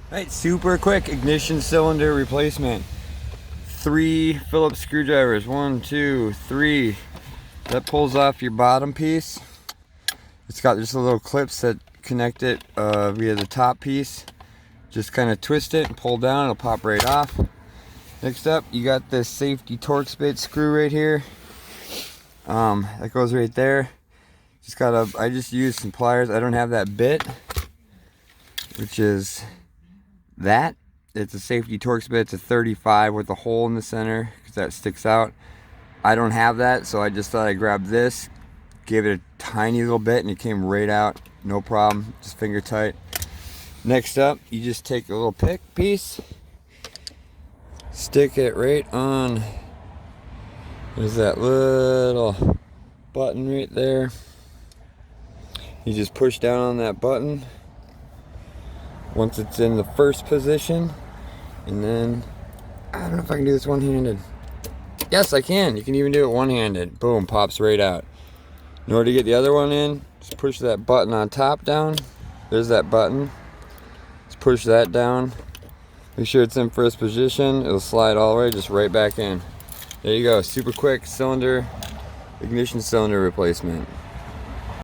Right, super quick ignition cylinder replacement. 3 Phillips screwdrivers, 1, 2, 3. That pulls off your bottom piece. It's got just a little clips that connect it via the top piece. Just kind of twist it and pull down, it'll pop right off. Next up, you got this safety Torx bit screw right here. That goes right there. I just used some pliers. I don't have that bit, which is that. It's a safety Torx bit. It's a 35 with a hole in the center because that sticks out. I don't have that, so I just thought I'd grab this, gave it a tiny little bit, and it came right out. No problem, just finger tight. Next up, you just take a little pick piece, stick it right on. There's that little button right there. You just push down on that button once it's in the first position, and then I don't know if I can do this one-handed. Yes, I can. You can even do it one-handed. Boom, pops right out. In order to get the other one in, just push that button on top down. There's that button. Just push that down. Make sure it's in first position. It'll slide all the way just right back in. There you go. Super quick ignition cylinder replacement.